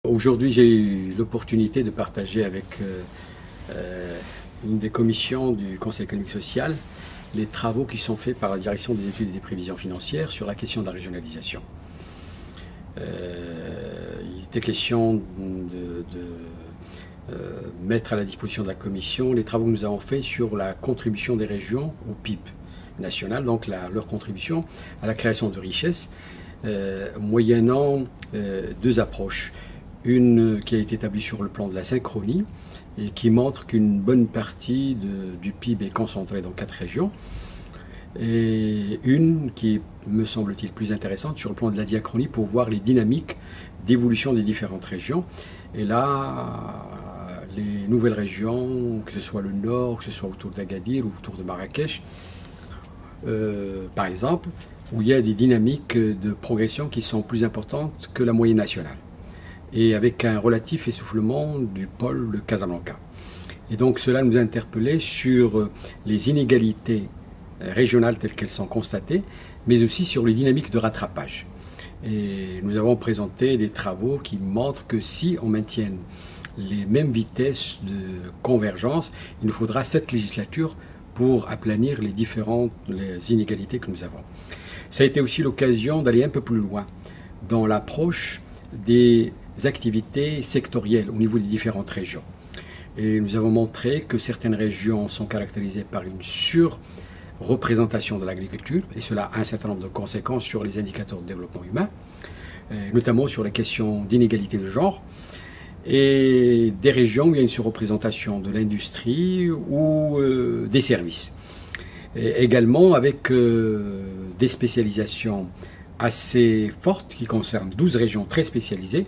Aujourd'hui, j'ai eu l'opportunité de partager avec une des commissions du Conseil économique et social les travaux qui sont faits par la direction des études et des prévisions financières sur la question de la régionalisation. Il était question de mettre à la disposition de la commission les travaux que nous avons faits sur la contribution des régions au PIB national, donc leur contribution à la création de richesses, moyennant deux approches. Une qui a été établie sur le plan de la synchronie et qui montre qu'une bonne partie du PIB est concentrée dans 4 régions, et une qui est, me semble-t-il, plus intéressante sur le plan de la diachronie pour voir les dynamiques d'évolution des différentes régions. Et là, les nouvelles régions, que ce soit le nord, que ce soit autour d'Agadir ou autour de Marrakech, par exemple, où il y a des dynamiques de progression qui sont plus importantes que la moyenne nationale, et avec un relatif essoufflement du pôle de Casablanca. Et donc cela nous a interpellés sur les inégalités régionales telles qu'elles sont constatées, mais aussi sur les dynamiques de rattrapage. Et nous avons présenté des travaux qui montrent que si on maintient les mêmes vitesses de convergence, il nous faudra 7 législatures pour aplanir les différentes inégalités que nous avons. Ça a été aussi l'occasion d'aller un peu plus loin dans l'approche des activités sectorielles au niveau des différentes régions. Et nous avons montré que certaines régions sont caractérisées par une surreprésentation de l'agriculture, et cela a un certain nombre de conséquences sur les indicateurs de développement humain, notamment sur les questions d'inégalité de genre, et des régions où il y a une surreprésentation de l'industrie ou des services. Et également avec des spécialisations assez fortes qui concernent 12 régions très spécialisées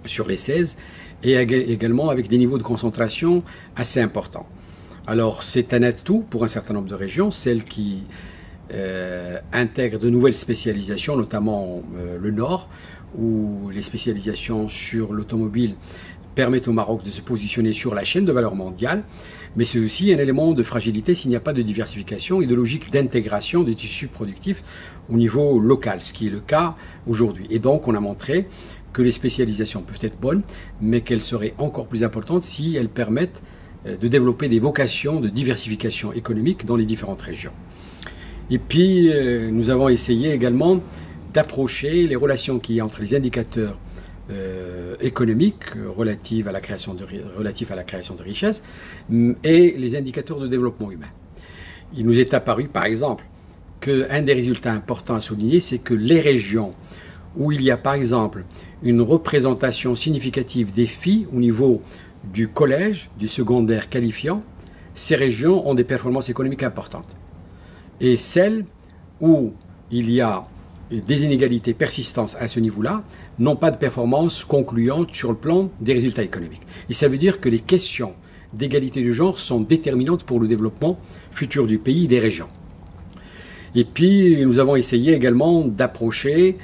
sur les 16, et également avec des niveaux de concentration assez importants. Alors c'est un atout pour un certain nombre de régions, celles qui intègrent de nouvelles spécialisations, notamment le Nord, où les spécialisations sur l'automobile permettent au Maroc de se positionner sur la chaîne de valeur mondiale, mais c'est aussi un élément de fragilité s'il n'y a pas de diversification et de logique d'intégration des tissus productifs au niveau local, ce qui est le cas aujourd'hui. Et donc on a montré que les spécialisations peuvent être bonnes, mais qu'elles seraient encore plus importantes si elles permettent de développer des vocations de diversification économique dans les différentes régions. Et puis nous avons essayé également d'approcher les relations qu'il y a entre les indicateurs économiques relatifs à la création de richesses et les indicateurs de développement humain. Il nous est apparu par exemple qu'un des résultats importants à souligner, c'est que les régions où il y a par exemple une représentation significative des filles au niveau du collège, du secondaire qualifiant, ces régions ont des performances économiques importantes. Et celles où il y a des inégalités persistantes à ce niveau-là n'ont pas de performance concluante sur le plan des résultats économiques. Et ça veut dire que les questions d'égalité de genre sont déterminantes pour le développement futur du pays et des régions. Et puis nous avons essayé également d'approcher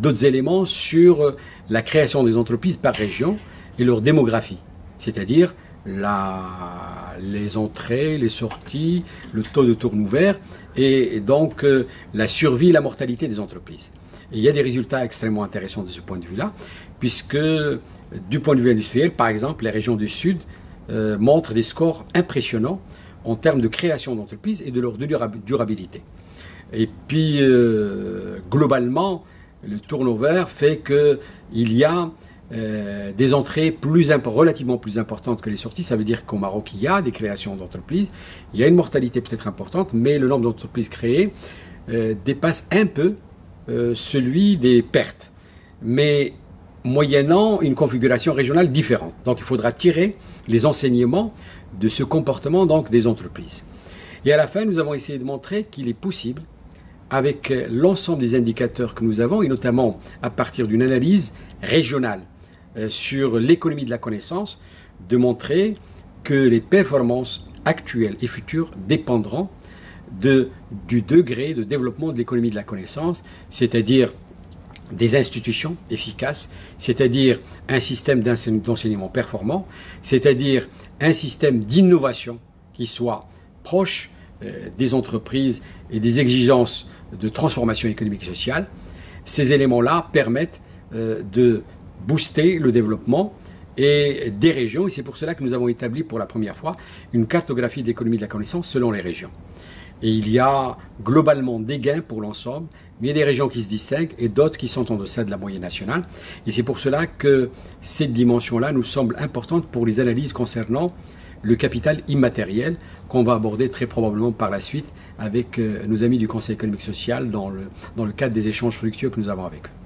d'autres éléments sur la création des entreprises par région et leur démographie, c'est-à-dire les entrées, les sorties, le taux de turnover et donc la survie et la mortalité des entreprises. Et il y a des résultats extrêmement intéressants de ce point de vue-là, puisque du point de vue industriel, par exemple, les régions du Sud montrent des scores impressionnants en termes de création d'entreprises et de leur durabilité. Et puis, globalement, le turnover fait qu'il y a des entrées relativement plus importantes que les sorties. Ça veut dire qu'au Maroc, il y a des créations d'entreprises, il y a une mortalité peut-être importante, mais le nombre d'entreprises créées dépasse un peu celui des pertes, mais moyennant une configuration régionale différente. Donc il faudra tirer les enseignements de ce comportement donc, des entreprises. Et à la fin, nous avons essayé de montrer qu'il est possible, avec l'ensemble des indicateurs que nous avons, et notamment à partir d'une analyse régionale sur l'économie de la connaissance, de montrer que les performances actuelles et futures dépendront du degré de développement de l'économie de la connaissance, c'est-à-dire des institutions efficaces, c'est-à-dire un système d'enseignement performant, c'est-à-dire un système d'innovation qui soit proche des entreprises et des exigences de transformation économique et sociale. Ces éléments-là permettent de booster le développement et des régions. Et c'est pour cela que nous avons établi pour la première fois une cartographie d'économie de la connaissance selon les régions. Et il y a globalement des gains pour l'ensemble, mais il y a des régions qui se distinguent et d'autres qui sont en deçà de la moyenne nationale. Et c'est pour cela que cette dimension-là nous semble importante pour les analyses concernant le capital immatériel qu'on va aborder très probablement par la suite avec nos amis du Conseil économique et social dans le cadre des échanges fructueux que nous avons avec eux.